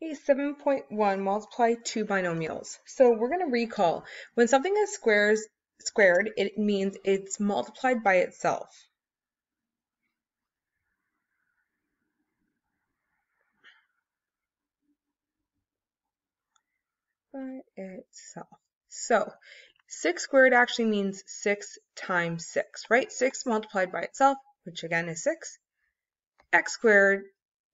Hey, 7.1, multiply two binomials. So we're going to recall, when something is squared, it means it's multiplied by itself. By itself. So 6 squared actually means 6 times 6, right? 6 multiplied by itself, which again is 6. X squared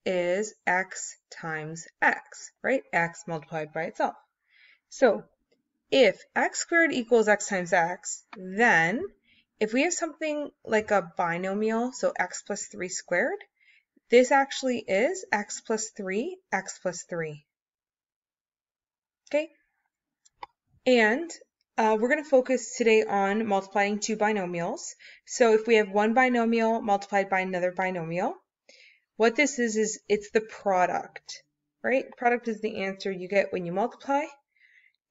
is x times x, right? X multiplied by itself. So if x squared equals x times x, then if we have something like a binomial, so x plus 3 squared, this actually is x plus 3, x plus 3. Okay? And we're going to focus today on multiplying two binomials. So if we have one binomial multiplied by another binomial, what this is it's the product, right? Product is the answer you get when you multiply.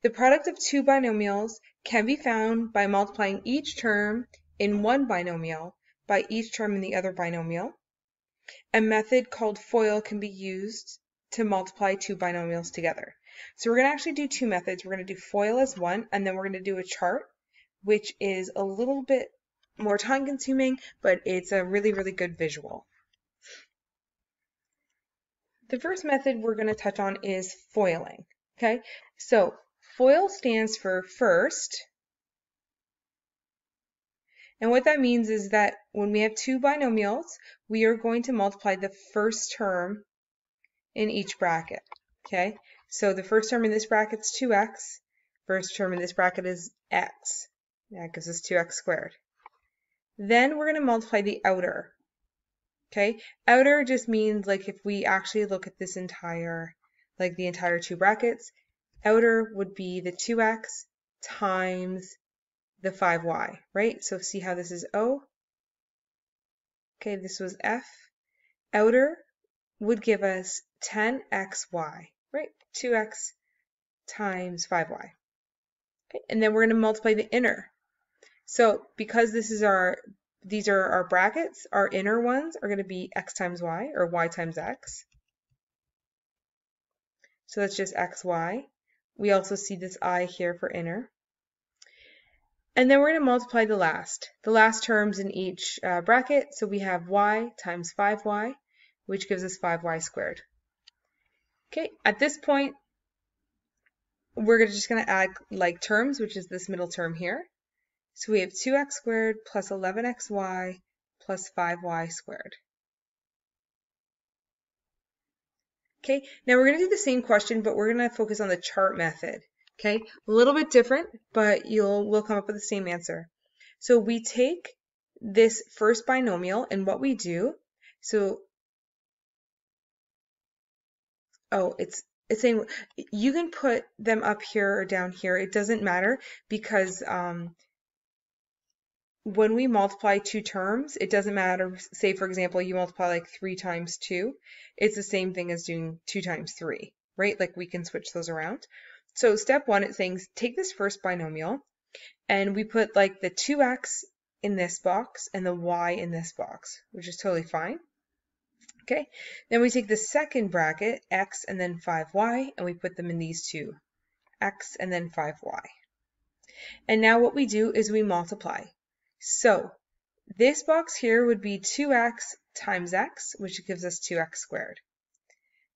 The product of two binomials can be found by multiplying each term in one binomial by each term in the other binomial. A method called FOIL can be used to multiply two binomials together. So we're going to actually do two methods. We're going to do FOIL as one, and then we're going to do a chart, which is a little bit more time-consuming, but it's a really, really good visual. The first method we're going to touch on is foiling. Okay, so FOIL stands for first, and what that means is that when we have two binomials, we are going to multiply the first term in each bracket. Okay, so the first term in this bracket is 2x, first term in this bracket is x. That gives us 2x squared. Then we're going to multiply the outer. Okay, outer just means like if we actually look at this entire, like the entire two brackets, outer would be the 2x times the 5y, right? So see how this is O? Okay, this was F. Outer would give us 10xy, right? 2x times 5y. Okay, and then we're going to multiply the inner. So because these are our brackets, our inner ones are going to be x times y, or y times x. So that's just xy. We also see this I here for inner. And then we're going to multiply the last terms in each bracket. So we have y times 5y, which gives us 5y squared. Okay, at this point, we're just going to add like terms, which is this middle term here. So we have 2x squared plus 11xy plus 5y squared. Okay, now we're going to do the same question, but we're going to focus on the chart method. Okay, a little bit different, but we'll come up with the same answer. So we take this first binomial, and what we do, so, it's saying you can put them up here or down here. It doesn't matter because when we multiply two terms, it doesn't matter. Say, for example, you multiply like 3 times 2. It's the same thing as doing 2 times 3, right? Like we can switch those around. So step 1, it's saying take this first binomial and we put like the 2x in this box and the y in this box, which is totally fine. Okay, then we take the second bracket, x and then 5y, and we put them in these two, x and then 5y. And now what we do is we multiply. So this box here would be 2x times x, which gives us 2x squared.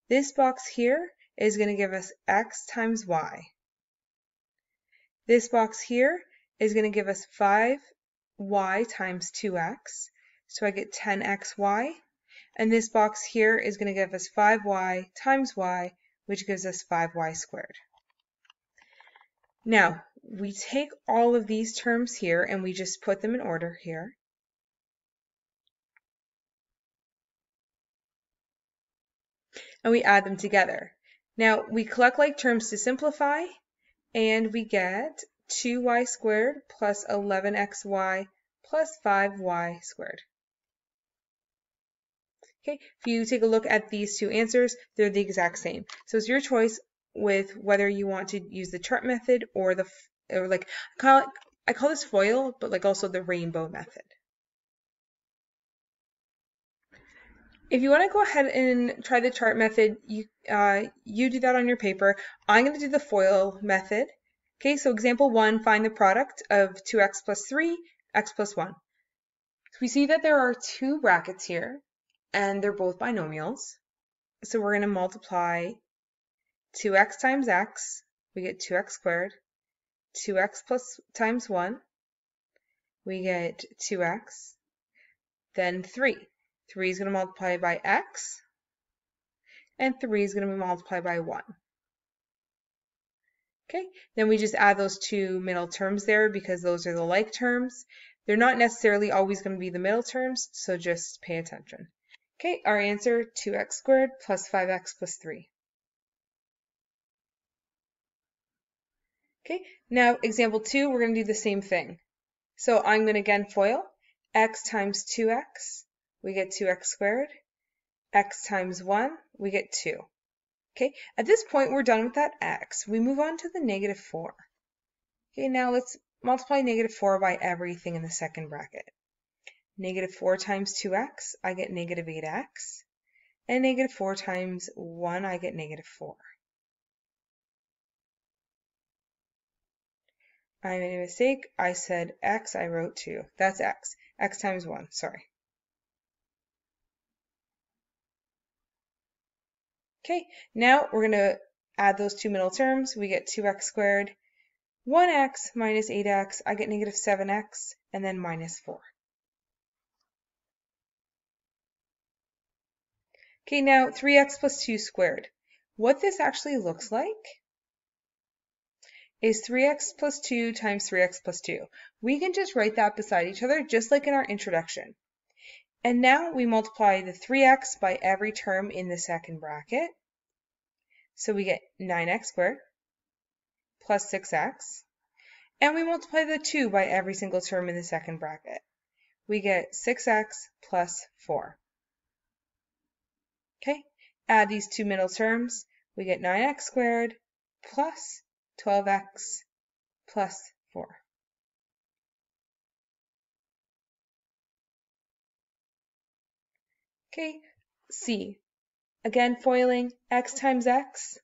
This box here is going to give us x times y. This box here is going to give us 5y times 2x, so I get 10xy. And this box here is going to give us 5y times y, which gives us 5y squared. Now, we take all of these terms here and we just put them in order here. And we add them together. Now, we collect like terms to simplify, and we get 2y squared plus 11xy plus 5y squared. Okay, if you take a look at these two answers, they're the exact same. So it's your choice with whether you want to use the chart method or I call this FOIL, but like also the rainbow method. If you want to go ahead and try the chart method, you do that on your paper. I'm going to do the FOIL method. Okay, so example 1, find the product of 2x plus 3, x plus 1. So we see that there are two brackets here, and they're both binomials. So we're going to multiply 2x times x, we get 2x squared, 2x plus times 1, we get 2x, then 3. 3 is going to multiply by x, and 3 is going to be multiplied by 1. Okay, then we just add those two middle terms there because those are the like terms. They're not necessarily always going to be the middle terms, so just pay attention. Okay, our answer, 2x squared plus 5x plus 3. Okay, now example 2, we're going to do the same thing. So I'm going to again FOIL. X times 2x, we get 2x squared. X times 1, we get 2. Okay, at this point we're done with that x. We move on to the negative 4. Okay, now let's multiply negative 4 by everything in the second bracket. Negative 4 times 2x, I get negative 8x. And negative 4 times 1, I get negative 4. I made a mistake. I said x, I wrote 2. That's x. X times 1, sorry. Okay, now we're going to add those two middle terms. We get 2x squared. 1x minus 8x, I get negative 7x, and then minus 4. Okay, now 3x plus 2 squared. What this actually looks like is 3x plus 2 times 3x plus 2. We can just write that beside each other, just like in our introduction. And now we multiply the 3x by every term in the second bracket. So we get 9x squared plus 6x. And we multiply the 2 by every single term in the second bracket. We get 6x plus 4. Okay, add these two middle terms. We get 9x squared plus 12x plus 4. Okay, C. Again, foiling x times x,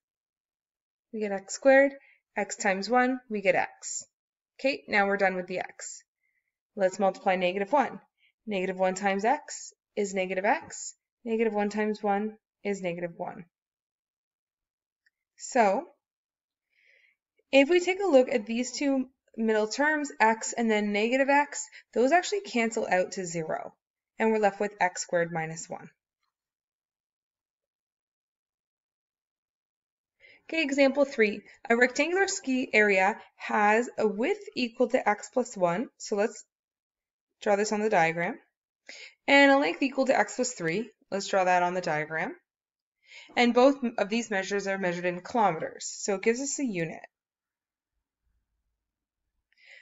we get x squared. X times 1, we get x. Okay, now we're done with the x. Let's multiply negative 1. Negative 1 times x is negative x. Negative 1 times 1 is negative 1. So, if we take a look at these two middle terms, x and then negative x, those actually cancel out to 0. And we're left with x squared minus 1. Okay, example 3. A rectangular ski area has a width equal to x plus 1. So let's draw this on the diagram. And a length equal to x plus 3. Let's draw that on the diagram. And both of these measures are measured in kilometers. So it gives us a unit.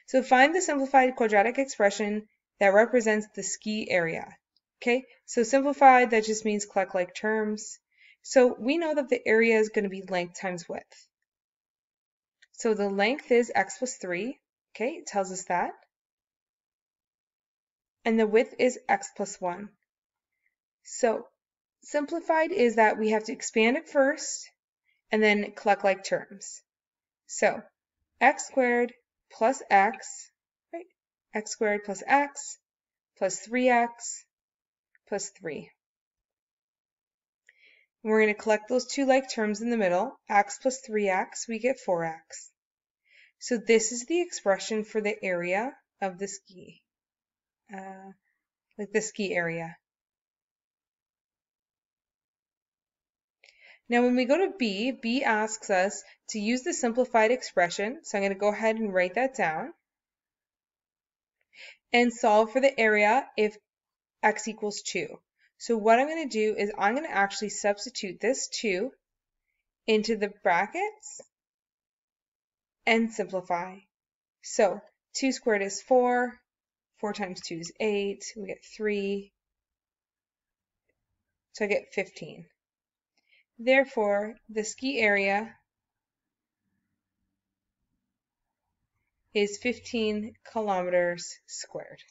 So find the simplified quadratic expression that represents the ski area. Okay, so simplified, that just means collect like terms. So we know that the area is going to be length times width. So the length is x plus 3. Okay, it tells us that. And the width is x plus 1. So simplified is that we have to expand it first and then collect like terms. So x squared plus x, right? X squared plus x plus 3x plus 3. And we're going to collect those two like terms in the middle. X plus 3x, we get 4x. So this is the expression for the area of the ski, like the ski area. Now when we go to B, B asks us to use the simplified expression. So I'm going to go ahead and write that down. And solve for the area if x equals 2. So what I'm going to do is I'm going to actually substitute this 2 into the brackets and simplify. So 2 squared is 4. 4 times 2 is 8. We get 3. So I get 15. Therefore, the ski area is 15 kilometers squared.